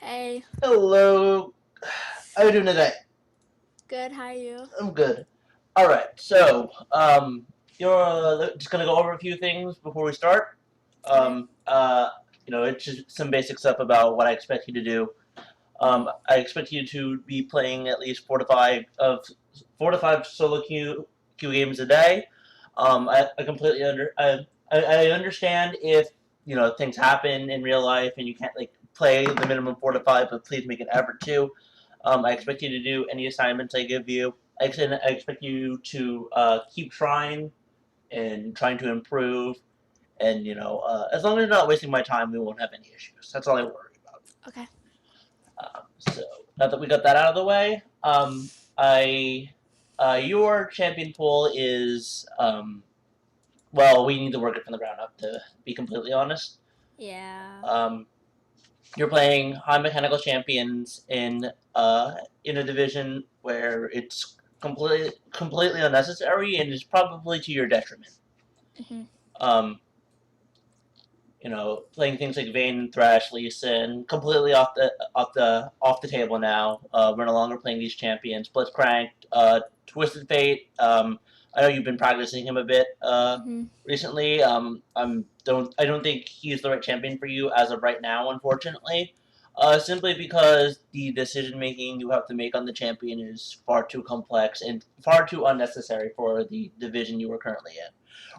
Hey, Hello. How are you doing today? good, how are you? I'm good. All right. You're just gonna go over a few things before we start. Okay. It's just some basic stuff about what I expect you to do. hmm I expect you to be playing at least four to five solo queue games a day. I completely I understand if things happen in real life and you can't like play the minimum 4 to 5, but please make an effort to. I expect you to do any assignments I give you. I expect you to keep trying and trying to improve. And as long as you're not wasting my time, we won't have any issues. That's all I worry about. Okay. So now that we got that out of the way, I your champion pool is well, we need to work it from the ground up to be completely honest. Yeah. Um, you're playing high mechanical champions in a division where it's completely unnecessary and is probably to your detriment. hmm Um, playing things like Vayne and Thrash, Lisa, and completely off the table now. We're no longer playing these champions. Blitzcrank, Twisted Fate. I know you've been practicing him a bit hmm recently. I don't think he's the right champion for you as of right now, unfortunately. Simply because the decision making you have to make on the champion is far too complex and far too unnecessary for the division you are currently in.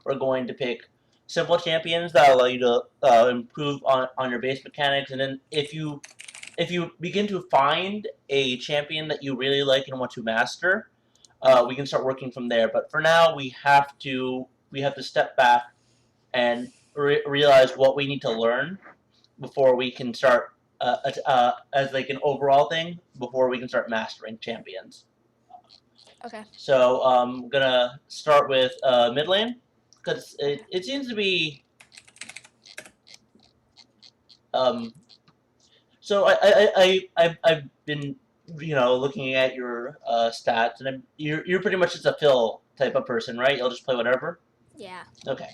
We're going to pick simple champions that allow you to improve on your base mechanics, and then if you begin to find a champion that you really like and want to master, we can start working from there. But for now, we have to step back and realize what we need to learn before we can start as like an overall thing before we can start mastering champions. Okay. So I'm gonna start with mid lane because it seems to be um, so I've been looking at your stats, and you're pretty much just a fill type of person, right? You'll just play whatever. Yeah. Okay.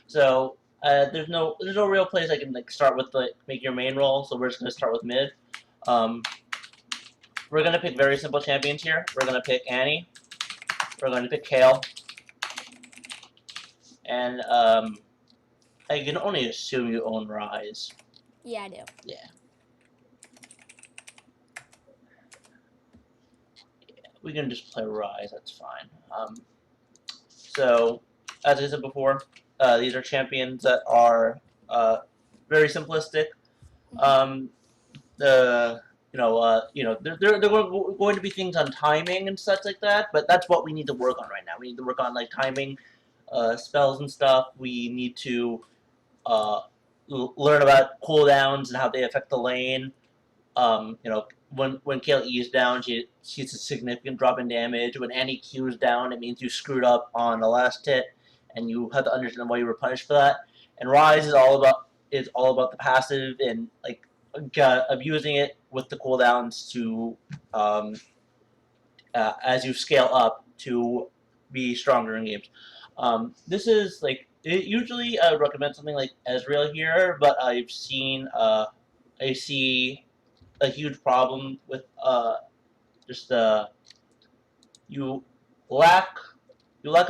So there's no real place I can like start with like make your main role. So we're just gonna start with mid. Um, we're gonna pick very simple champions here. We're gonna pick Annie. We're gonna pick Kale, and I can only assume you own Rise. Yeah, I do. Yeah. We can just play Rise. That's fine. So, as I said before, these are champions that are very simplistic. hmm Um, they're going to be things on timing and such like that. But that's what we need to work on right now. We need to work on like timing, spells and stuff. We need to uh, learn about cooldowns and how they affect the lane. When Kale E is down, she's a significant drop in damage. When Annie Q is down, it means you screwed up on the last hit, and you have to understand why you were punished for that. And Rise is all about the passive and like abusing it with the cooldowns to um, as you scale up to be stronger in games. This is like usually I would recommend something like Ezreal here, but I see a huge problem with just you lack you lack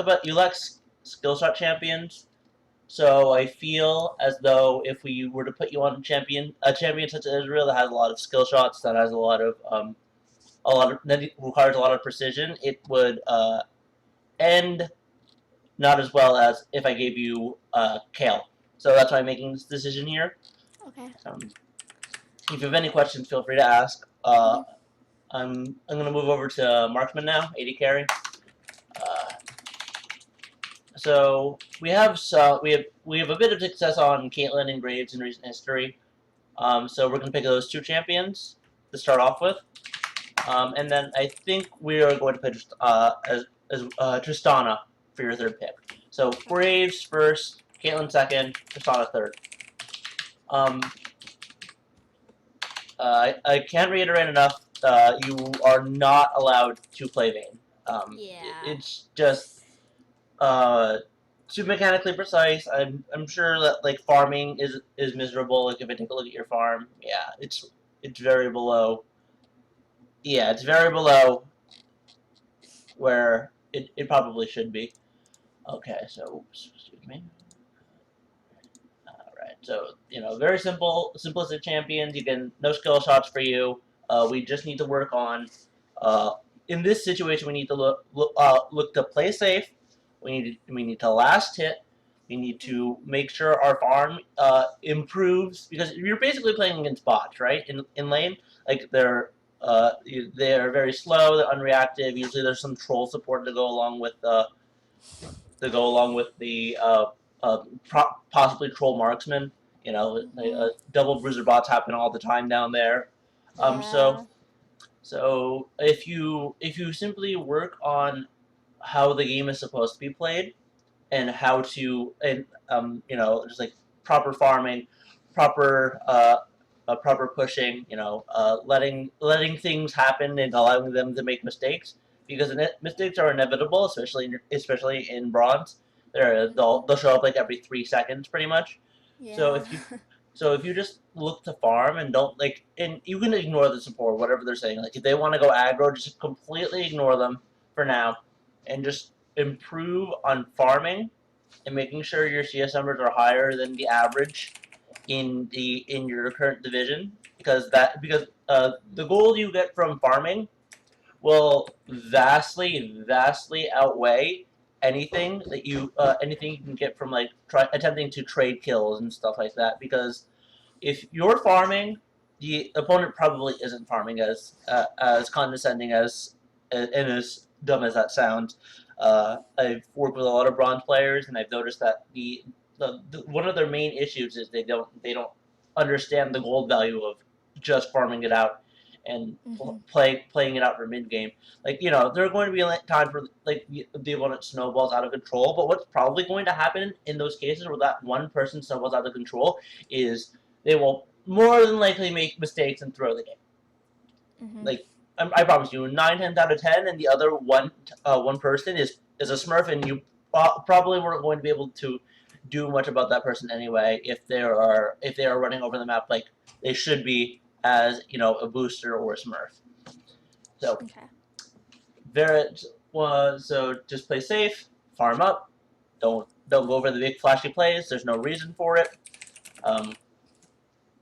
skill shot champions. So I feel as though if we were to put you on a champion such as Israel that has a lot of skill shots, that has that requires a lot of precision, it would end not as well as if I gave you Kale. So that's why I'm making this decision here. Okay. If you have any questions, feel free to ask. hmm I'm gonna move over to Marksman now, 80 carry. Uh, so we have a bit of success on Caitlyn and Graves in recent history. So we're gonna pick those two champions to start off with, and then I think we are going to pick as Tristana for your third pick. So Okay. Graves first, Caitlyn second, Tristana third. Um, I can't reiterate enough. You are not allowed to play Vayne. Yeah. It's just uh, too mechanically precise. I'm sure that like farming is miserable. Like if I take a look at your farm, yeah, it's very below. Yeah, it's very below where it probably should be. Okay, so oops, excuse me. Alright, so, very simple, simplistic champions. You can, no skill shots for you. We just need to work on, uh, in this situation, we need to look to play safe. We need to last hit. We need to make sure our farm improves, because you're basically playing against bots, right? In lane, like they're very slow, they're unreactive. Usually, there's some troll support to go along with the possibly troll marksman. Double bruiser bots happen all the time down there. So Yeah. if you simply work on how the game is supposed to be played, and how to, and just like proper farming, proper pushing, letting things happen and allowing them to make mistakes, because mistakes are inevitable, especially in bronze. They'll show up like every 3 seconds, pretty much. So Yeah. if you just look to farm and don't and you can ignore the support, whatever they're saying. Like if they want to go aggro, just completely ignore them for now, and just improve on farming and making sure your CS numbers are higher than the average in your current division, because the gold you get from farming will vastly outweigh anything you can get from attempting to trade kills and stuff like that. Because if you're farming, the opponent probably isn't farming, as condescending and as dumb as that sounds. I've worked with a lot of bronze players, and I've noticed that one of their main issues is they don't understand the gold value of just farming it out and Mhm. playing it out for mid game. There are going to be times where the opponent snowballs out of control, but what's probably going to happen in those cases where that one person snowballs out of control is they will more than likely make mistakes and throw the game. Mhm. I promise you, 9 times out of 10, and the other one person is a Smurf, and you probably weren't going to be able to do much about that person anyway if they are running over the map like they should be as a booster or a Smurf. So Okay. so just play safe, farm up, don't go over the big flashy plays. There's no reason for it. Um,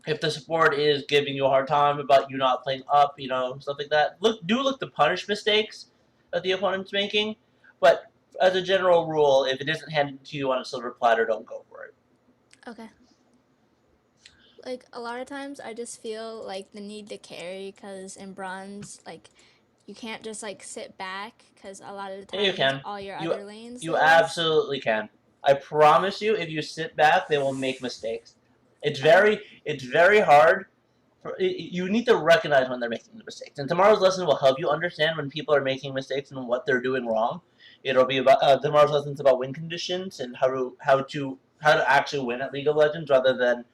if the support is giving you a hard time about you not playing up, stuff like that, look to punish mistakes that the opponent's making. But as a general rule, if it isn't handed to you on a silver platter, don't go for it. Okay. Like a lot of times I just feel like the need to carry because in bronze, like you can't just like sit back because a lot of the You times can. all your You other lanes you lose. absolutely can. I promise you, if you sit back, they will make mistakes. It's Okay. very hard. You need to recognize when they're making the mistakes, and tomorrow's lesson will help you understand when people are making mistakes and what they're doing wrong. It'll be about tomorrow's lessons about win conditions and how to actually win at League of Legends, rather than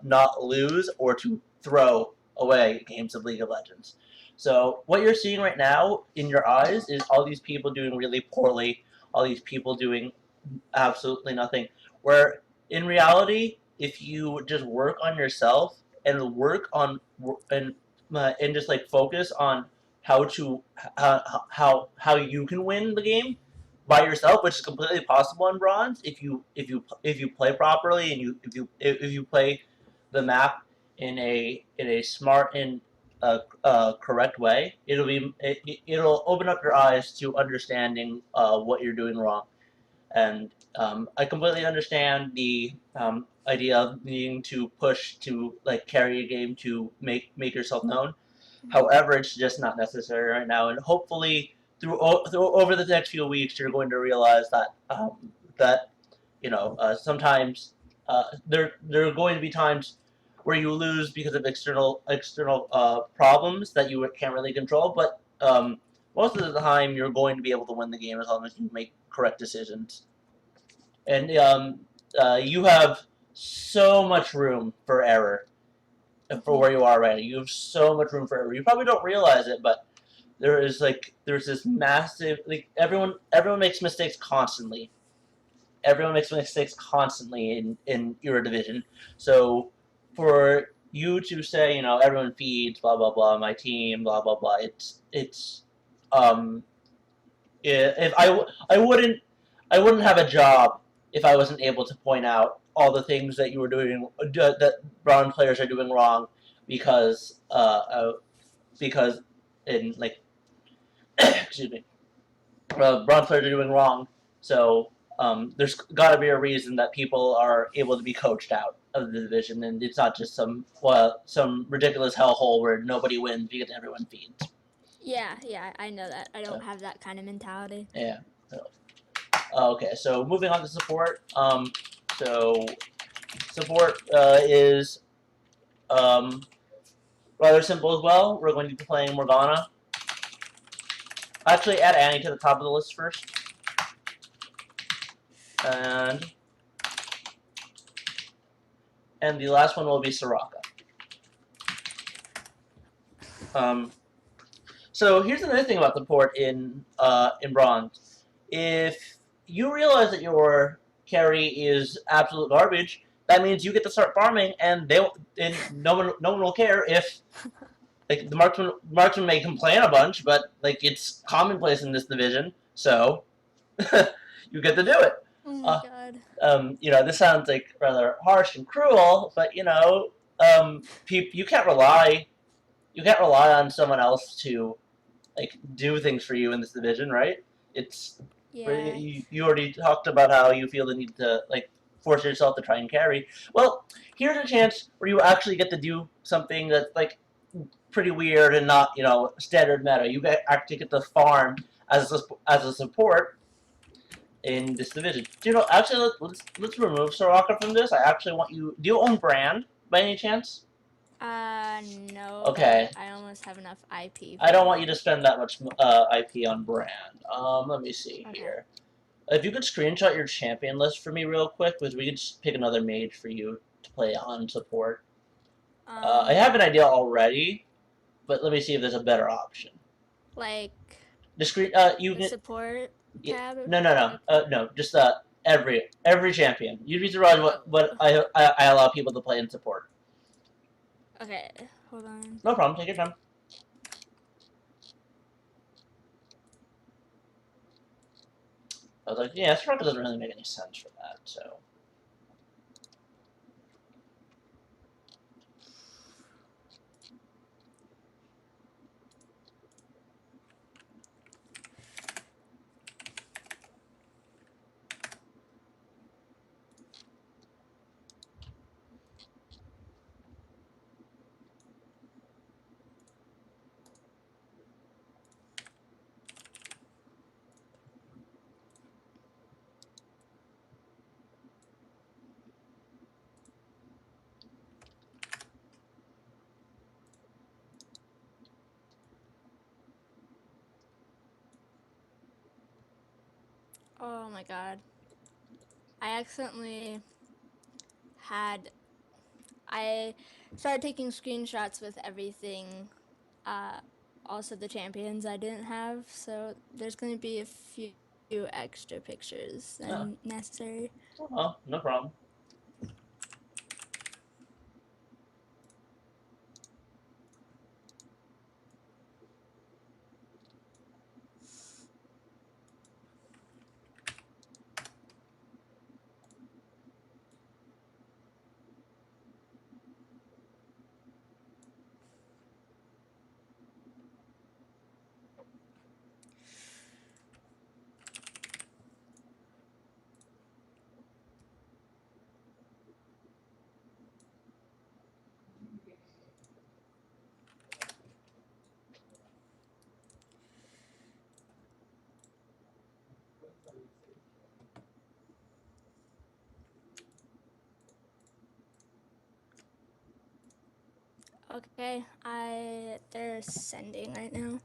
not lose or to throw away games of League of Legends. So what you're seeing right now in your eyes is all these people doing really poorly, all these people doing absolutely nothing. Where in reality, if you just work on yourself and work on and just focus on how to how you can win the game by yourself, which is completely possible in bronze if you play properly, and if you play the map in a smart and correct way. It'll open up your eyes to understanding what you're doing wrong. And I completely understand the idea of needing to push to carry a game to make yourself known. Mhm. However, it's just not necessary right now, and hopefully through over the next few weeks, you're going to realize that sometimes there are going to be times where you lose because of external problems that you can't really control, but most of the time you're going to be able to win the game as long as you make correct decisions. And you have so much room for error for Mhm. where you are right now. You have so much room for error. You probably don't realize it, but there's this massive everyone makes mistakes constantly. Everyone makes mistakes constantly in your division. So for you to say, everyone feeds, blah blah blah, my team, blah blah blah. It's um if I wouldn't have a job if I wasn't able to point out all the things that you were doing that brown players are doing wrong because because in like excuse me, brown players are doing wrong. So there's got to be a reason that people are able to be coached out of the division, and it's not just some ridiculous hellhole where nobody wins because everyone feeds. Yeah, yeah, I know that. I So don't have that kind of mentality. yeah. Okay, so moving on to support. So support is um, rather simple as well. We're going to be playing Morgana. Actually, add Annie to the top of the list first, and the last one will be Soraka. Um, so here's another thing about support in bronze. If you realize that your carry is absolute garbage, that means you get to start farming, and no one will care if like the marksman may complain a bunch, but like it's commonplace in this division, so you get to do it. Oh my Uh, god. this sounds like rather harsh and cruel, but you can't rely on someone else to like do things for you in this division, right? It's Yeah. you already talked about how you feel the need to like force yourself to try and carry. Well, here's a chance where you actually get to do something that's like pretty weird and not standard meta. You actually get to farm as a support in this division. Actually, let's remove Soraka from this. I actually want you. Do you own Brand by any chance? No, Okay. but I almost have enough IP I for don't want you to it. spend that much IP on Brand. Let me see Okay. here. If you could screenshot your champion list for me real quick, because we could just pick another mage for you to play on support. I have Um, an idea already, but let me see if there's a better option. like The screen, you the can. support Yeah, tab. no, no, no, Like, no. Just every champion. You'd be surprised what oh, I allow people to play in support. okay. Hold on. No problem. Take your time. I was like, yeah, Sparkle doesn't really make any sense for that. So Oh my god. I accidentally had. I started taking screenshots with everything. Uh, also the champions I didn't have, so there's going to be a few extra pictures no, than necessary. oh, no problem. Okay, they're sending right now.